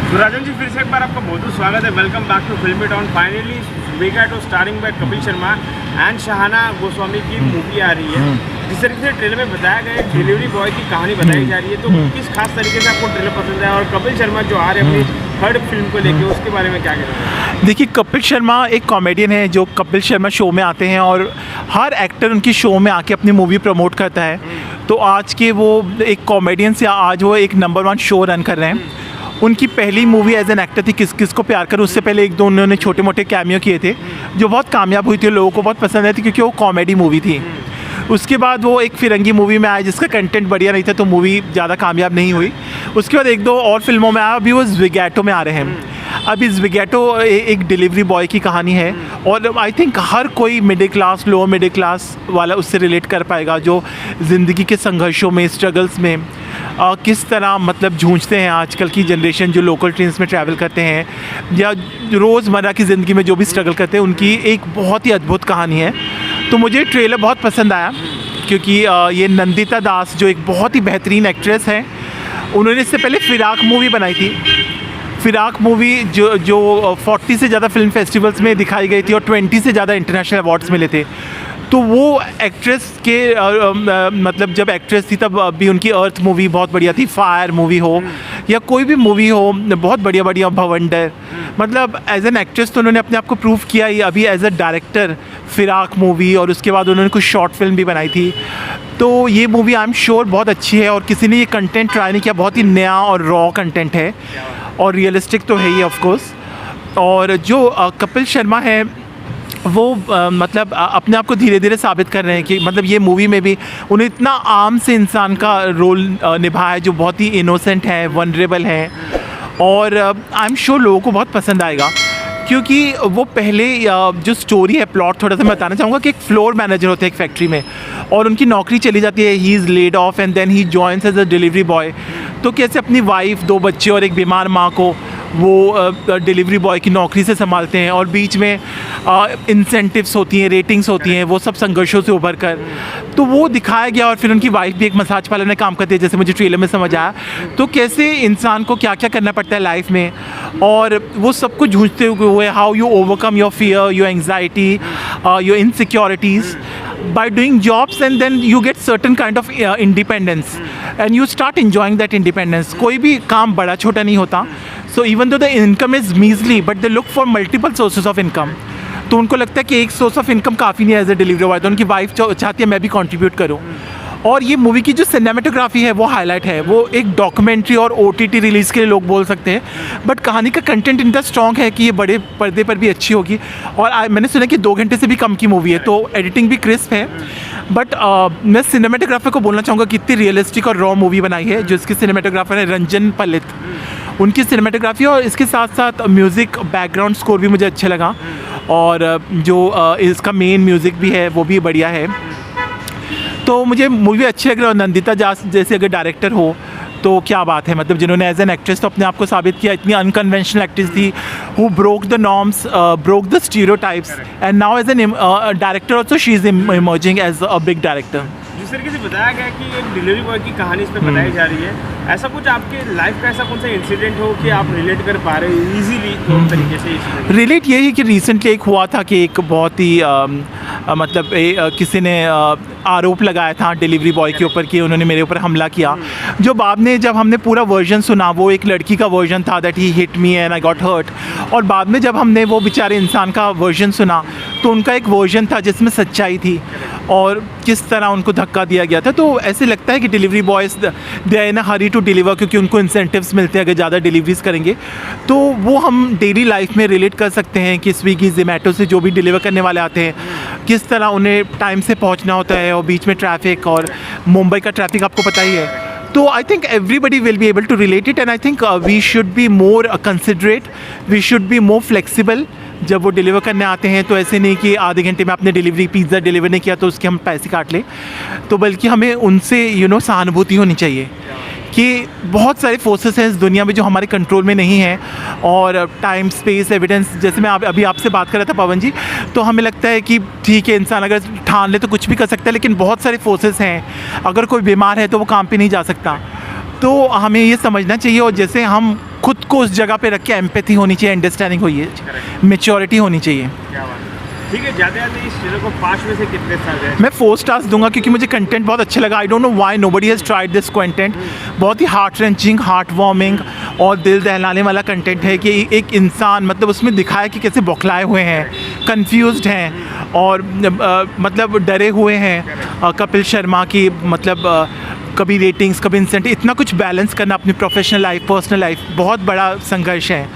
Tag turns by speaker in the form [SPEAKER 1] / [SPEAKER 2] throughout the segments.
[SPEAKER 1] तो राजन जी, फिर से एक बार आपका बहुत बहुत स्वागत है। Welcome back to Filmy town. Finally Zwigato starring by Kapil Sharma and Shahana Goswami की मूवी आ रही है। जिस तरीके से ट्रेलर में बताया गया है, डिलीवरी बॉय की कहानी बताई जा रही है, तो किस खास तरीके से आपको ट्रेलर पसंद है और कपिल शर्मा जो आ रहे हैं अपनी थर्ड फिल्म को लेके, उसके बारे में क्या कहना है?
[SPEAKER 2] देखिए, कपिल शर्मा एक कॉमेडियन है जो कपिल शर्मा शो में आते हैं और हर एक्टर उनकी शो में आके अपनी मूवी प्रमोट करता है। तो आज के वो एक कॉमेडियन से आज वो एक नंबर 1 शो रन कर रहे हैं। उनकी पहली मूवी एज एन एक्टर थी किस किस को प्यार कर। उससे पहले एक दो उन्होंने छोटे मोटे कैमियो किए थे जो बहुत कामयाब हुई थी, लोगों को बहुत पसंद आई थी क्योंकि वो कॉमेडी मूवी थी। उसके बाद वो एक फिरंगी मूवी में आया जिसका कंटेंट बढ़िया नहीं था, तो मूवी ज़्यादा कामयाब नहीं हुई। उसके बाद एक दो और फिल्मों में आया, अभी वो ज़्विगैटो में आ रहे हैं। अब इस ज़्विगैटो एक डिलीवरी बॉय की कहानी है और आई थिंक हर कोई middle class, lower middle class वाला उससे रिलेट कर पाएगा, जो ज़िंदगी के संघर्षों में, स्ट्रगल्स में किस तरह मतलब जूझते हैं आजकल की जनरेशन जो लोकल ट्रेन्स में ट्रैवल करते हैं या रोज़मर्रा की ज़िंदगी में जो भी स्ट्रगल करते हैं, उनकी एक बहुत ही अद्भुत कहानी है। तो मुझे ट्रेलर बहुत पसंद आया क्योंकि ये नंदिता दास जो एक बहुत ही बेहतरीन एक्ट्रेस है, उन्होंने इससे पहले फिराक मूवी बनाई थी। फिराक मूवी जो 40 से ज़्यादा फिल्म फेस्टिवल्स में दिखाई गई थी और 20 से ज़्यादा इंटरनेशनल अवार्ड्स मिले थे। तो वो एक्ट्रेस के मतलब जब एक्ट्रेस थी तब भी उनकी अर्थ मूवी बहुत बढ़िया थी, फायर मूवी हो या कोई भी मूवी हो, बहुत बढ़िया बढ़िया, भवंडर। मतलब एज एन एक्ट्रेस तो उन्होंने अपने आप को प्रूव किया ही। अभी एज अ डायरेक्टर फिराक मूवी और उसके बाद उन्होंने कुछ शॉर्ट फिल्म भी बनाई थी। तो ये मूवी आई एम श्योर बहुत अच्छी है और किसी ने ये कंटेंट ट्राई नहीं किया, बहुत ही नया और रॉ कंटेंट है और रियलिस्टिक तो है ही ऑफ कोर्स। और जो कपिल शर्मा है वो मतलब अपने आप को धीरे धीरे साबित कर रहे हैं कि मतलब ये मूवी में भी उन्हें इतना आम से इंसान का रोल निभाया है जो बहुत ही इनोसेंट है, वनरेबल है और आई एम श्योर लोगों को बहुत पसंद आएगा। क्योंकि वो पहले जो स्टोरी है, प्लॉट थोड़ा सा मैं बताना चाहूँगा कि एक फ्लोर मैनेजर होते हैं एक फैक्ट्री में और उनकी नौकरी चली जाती है, he is laid off and then he joins as a delivery boy. तो कैसे अपनी वाइफ, 2 बच्चे और एक बीमार माँ को वो डिलीवरी बॉय की नौकरी से संभालते हैं और बीच में इंसेंटिव्स होती हैं, रेटिंग्स होती हैं, वो सब संघर्षों से उभर कर तो वो दिखाया गया। और फिर उनकी वाइफ भी एक मसाज पार्लर में काम करती है, जैसे मुझे ट्रेलर में समझ आया। तो कैसे इंसान को क्या क्या करना पड़ता है लाइफ में और वो सब कुछ जूझते हुए, how you overcome your fear, your anxiety, your insecurities by doing jobs and then you get certain kind of independence and you start enjoying that independence. कोई भी काम बड़ा छोटा नहीं होता। So even though the income is measly but they look for multiple sources of income. तो उनको लगता है कि एक सोर्स ऑफ इनकम काफ़ी नहीं है एज ए डिलीवरी बॉय, तो उनकी वाइफ चाहती है मैं भी कंट्रीब्यूट करूँ। और ये मूवी की जो सिनेमेटोग्राफी है वो हाईलाइट है। वो एक डॉक्यूमेंट्री और OTT रिलीज़ के लिए लोग बोल सकते हैं, बट कहानी का कंटेंट इतना स्ट्रॉन्ग है कि ये बड़े पर्दे पर भी अच्छी होगी। और मैंने सुना कि 2 घंटे से भी कम की मूवी है, तो एडिटिंग भी क्रिस्प है। बट मैं सिनेमेटोग्राफर को बोलना चाहूँगा कि इतनी रियलिस्टिक और रॉ मूवी बनाई है। जो इसके सिनेमेटोग्राफर है रंजन पलित, उनकी सिनेमेटोग्राफी और इसके साथ साथ म्यूज़िक, बैकग्राउंड स्कोर भी मुझे अच्छा लगा और जो इसका मेन म्यूज़िक भी है वो भी बढ़िया है। तो मुझे मूवी अच्छी लग रही है। और नंदिता दास जैसे अगर डायरेक्टर हो तो क्या बात है, मतलब जिन्होंने एज एन एक्ट्रेस तो अपने आप को साबित किया, इतनी अनकन्वेंशनल एक्ट्रेस थी who broke the norms, broke the stereotypes and now as an director also she is emerging as a big director.
[SPEAKER 1] जिस तरीके से बताया गया कि एक डिलीवरी बॉय की कहानी इस पर बताई जा रही है, ऐसा कुछ आपके लाइफ का ऐसा कौन सा इंसिडेंट हो कि आप रिलेट कर पा रहे हो इजीली तरीके से?
[SPEAKER 2] रिलेट यही है कि रिसेंटली एक हुआ था कि एक बहुत ही मतलब किसी ने आरोप लगाया था डिलीवरी बॉय के ऊपर कि उन्होंने मेरे ऊपर हमला किया। जो बाद में जब हमने पूरा वर्जन सुना, वो एक लड़की का वर्जन था that he hit me and I got hurt. और बाद में जब हमने वो बेचारे इंसान का वर्जन सुना तो उनका एक वर्जन था जिसमें सच्चाई थी और किस तरह उनको धक्का दिया गया था। तो ऐसे लगता है कि delivery boys they are in a hurry to deliver, क्योंकि उनको इंसेंटिव्स मिलते हैं अगर ज़्यादा डिलीवरीज करेंगे। तो वो हम डेली लाइफ में रिलेट कर सकते हैं कि स्विगी, जोमेटो से जो भी डिलीवर करने वाले आते हैं किस तरह उन्हें टाइम से पहुंचना होता है और बीच में ट्रैफिक, और मुंबई का ट्रैफिक आपको पता ही है। तो I think everybody will be able to relate it and I think we should be more considerate, we should be more flexible. जब वो डिलीवर करने आते हैं तो ऐसे नहीं कि आधे घंटे में आपने पिज़्ज़ा डिलीवर नहीं किया तो उसके हम पैसे काट लें, तो बल्कि हमें उनसे सहानुभूति होनी चाहिए कि बहुत सारे फोर्सेस हैं इस दुनिया में जो हमारे कंट्रोल में नहीं हैं। और टाइम, स्पेस, एविडेंस, जैसे मैं अभी आपसे बात कर रहा था पवन जी, तो हमें लगता है कि ठीक है इंसान अगर ठान ले तो कुछ भी कर सकता है, लेकिन बहुत सारे फोर्सेस हैं। अगर कोई बीमार है तो वो काम पे नहीं जा सकता, तो हमें ये समझना चाहिए, और जैसे हम खुद को उस जगह पे रख के एम्पैथी होनी चाहिए, अंडरस्टैंडिंग होनी चाहिए, मैच्योरिटी होनी चाहिए।
[SPEAKER 1] क्या बात है। ठीक है, जाते जाते इस ट्रेलर को 5 में से कितने स्टार दें?
[SPEAKER 2] मैं 4 स्टार्स दूंगा क्योंकि मुझे कंटेंट बहुत अच्छा लगा। I don't know why nobody has tried this content. बहुत ही हार्ट रेंचिंग, हार्ट वार्मिंग और दिल दहलाने वाला कंटेंट है कि एक इंसान, मतलब उसमें दिखाया कि कैसे बौखलाए हुए हैं, कंफ्यूज्ड हैं और मतलब डरे हुए हैं। कपिल शर्मा की मतलब कभी रेटिंग्स, कभी इंसेंटिव, इतना कुछ बैलेंस करना अपनी प्रोफेशनल लाइफ, पर्सनल लाइफ, बहुत बड़ा संघर्ष है।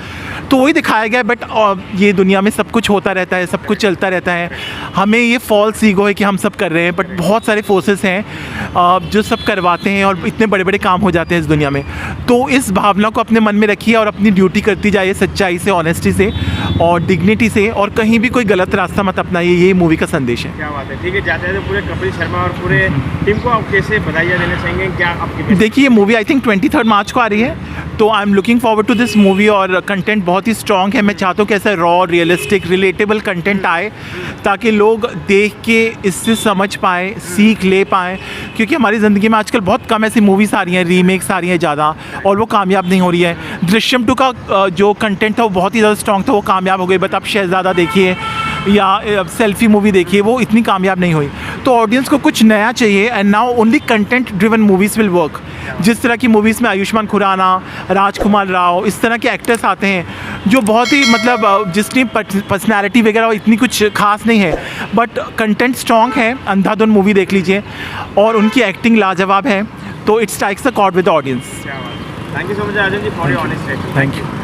[SPEAKER 2] तो वही दिखाया गया। बट ये दुनिया में सब कुछ होता रहता है, सब कुछ चलता रहता है। हमें ये फॉल्स ईगो है कि हम सब कर रहे हैं, बट बहुत सारे फोर्सेस हैं जो सब करवाते हैं और इतने बड़े बड़े काम हो जाते हैं इस दुनिया में। तो इस भावना को अपने मन में रखिए और अपनी ड्यूटी करती जाइए सच्चाई से, ऑनेस्टी से और डिग्निटी से, और कहीं भी कोई गलत रास्ता मत अपनाइए। ये मूवी का संदेश है।
[SPEAKER 1] क्या बात है। ठीक है, जाते जाते पूरे कपिल शर्मा और पूरे टीम को आप कैसे बधाइयाँ देना चाहेंगे? क्या आपकी
[SPEAKER 2] देखिए, ये मूवी आई थिंक 23 मार्च को आ रही है, तो I am looking forward to this movie. और कंटेंट बहुत ही स्ट्रॉन्ग है। मैं चाहता हूँ कि ऐसा रॉ, रियलिस्टिक, रिलेटेबल कंटेंट आए ताकि लोग देख के इससे समझ पाएँ, सीख ले पाएँ। क्योंकि हमारी ज़िंदगी में आजकल बहुत कम ऐसी मूवीज़ आ रही हैं, रीमेक्स आ रही हैं ज़्यादा, और वो कामयाब नहीं हो रही है। दृश्यम 2 का जो कंटेंट था वो बहुत ही ज़्यादा स्ट्रॉन्ग था, वो कामयाब हो गई। बट आप शहज़ादा देखिए या सेल्फी मूवी देखिए, वो इतनी कामयाब नहीं हुई। तो ऑडियंस को कुछ नया चाहिए, and now only content driven movies will work. जिस तरह की मूवीज़ में आयुष्मान खुराना, राजकुमार राव, इस तरह के एक्टर्स आते हैं जो बहुत ही मतलब जिसकी पर्सनैलिटी वगैरह इतनी कुछ खास नहीं है, बट कंटेंट स्ट्रॉन्ग है। अंधाधुन मूवी देख लीजिए और उनकी एक्टिंग लाजवाब है। तो it strikes the chord with the audience.
[SPEAKER 1] Thank you so much Rajan ji for your honest.
[SPEAKER 2] Thank you.